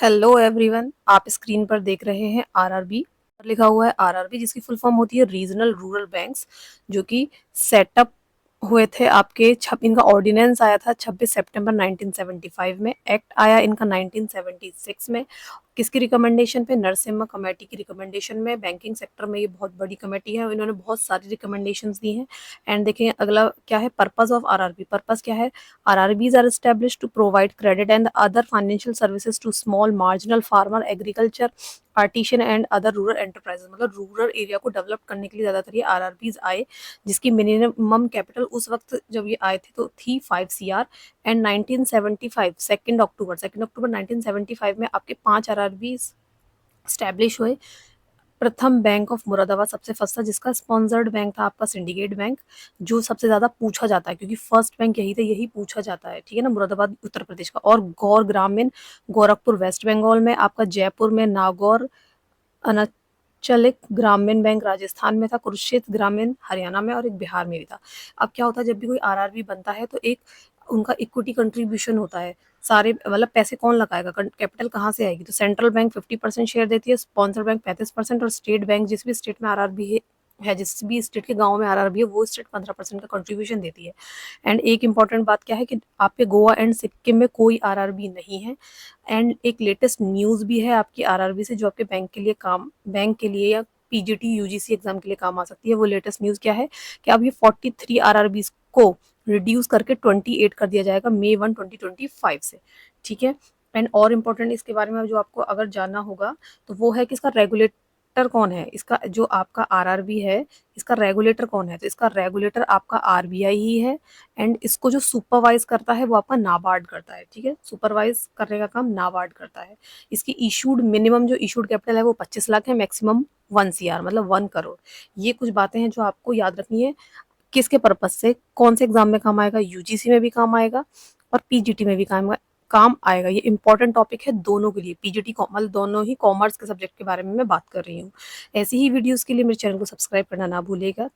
Hello everyone, आप screen पर देख रहे हैं आरआरबी। लिखा हुआ है आरआरबी, जिसकी फुल फॉर्म होती है रीजनल रूरल बैंक्स, जो कि सेटअप हुए थे आपके इनका ऑर्डिनेंस आया था 26 सितंबर 1975 में। एक्ट आया इनका 1976 में। किसकी रिकमेंडेशन पे? नरसिम्हा कमेटी की रिकमेंडेशन में। बैंकिंग सेक्टर में ये बहुत बड़ी कमेटी है, इन्होंने बहुत सारी रिकमेंडेशंस दी हैं। एंड देखें अगला क्या है, पर्पस ऑफ आरआरबी। पर्पस क्या है? RRBs are established to provide credit and other financial services to small marginal farmer, agriculture, artisan and other rural enterprises। मतलब रूरल एरिया को डेवलप करने के लिए ज़्यादातर ये RRBs आए, जिसकी मिनिमम कैपिटल उस वक्त जब ये आए थे तो थी 5 CR। एंड 1975 2 अक्टूबर 1975 में आपके 5 RRBs स्टैब्लिश हुए। प्रथम बैंक ऑफ मुरादाबाद सबसे फर्स्ट था, जिसका स्पॉन्सर्ड बैंक था आपका सिंडिकेट बैंक, जो सबसे ज्यादा पूछा जाता है क्योंकि फर्स्ट बैंक यही था, यही पूछा जाता है, ठीक है ना। मुरादाबाद उत्तर प्रदेश का। और गौर ग्रामीण गोरखपुर वेस्ट बंगाल में, आपका जयपुर में नागौर अनचलिक ग्रामीण बैंक राजस्थान में था, कुरुक्षेत्र ग्रामीण हरियाणा में, और एक बिहार में भी था। अब क्या होता है, जब भी कोई आरआरबी बनता है तो एक उनका इक्विटी कंट्रीब्यूशन होता है। सारे मतलब पैसे कौन लगाएगा, कैपिटल कहाँ से आएगी? तो सेंट्रल बैंक 50% शेयर देती है, स्पॉन्सर बैंक 35%, और स्टेट बैंक जिस भी स्टेट में आरआरबी है, जिस भी स्टेट के गांव में आरआरबी है, वो स्टेट 15% का कंट्रीब्यूशन देती है। एंड एक इंपॉर्टेंट बात क्या है कि आपके गोवा एंड सिक्किम में कोई आरआरबी नहीं है। एंड एक लेटेस्ट न्यूज़ भी है आपकी आरआरबी से, जो आपके बैंक के लिए या पीजीटी यूजीसी एग्जाम के लिए काम आ सकती है। वो लेटेस्ट न्यूज़ क्या है कि अब ये 43 आरआरबीज को रिड्यूस करके 28 कर दिया जाएगा May 1, 2025 से, ठीक है। एंड और इम्पोर्टेंट इसके बारे में जो आपको अगर जानना होगा तो वो है कि इसका रेगुलेटर कौन है। इसका जो आपका आरआरबी है, इसका रेगुलेटर कौन है? तो इसका रेगुलेटर आपका आरबीआई ही है। एंड इसको जो सुपरवाइज करता है वो आपका नाबार्ड करता है, ठीक है। सुपरवाइज करने का काम नाबार्ड करता है। इसकी इशूड मिनिमम जो इशूड कैपिटल है वो 25 लाख है, मैक्सिमम 1 CR मतलब 1 करोड़। ये कुछ बातें हैं जो आपको याद रखनी है। किसके पर्पज से, कौन से एग्जाम में काम आएगा? यूजीसी में भी काम आएगा और पीजीटी में भी काम आएगा। ये इंपॉर्टेंट टॉपिक है दोनों के लिए। पीजीटी मतलब दोनों ही कॉमर्स के सब्जेक्ट के बारे में मैं बात कर रही हूँ। ऐसी ही वीडियोस के लिए मेरे चैनल को सब्सक्राइब करना ना भूलिएगा।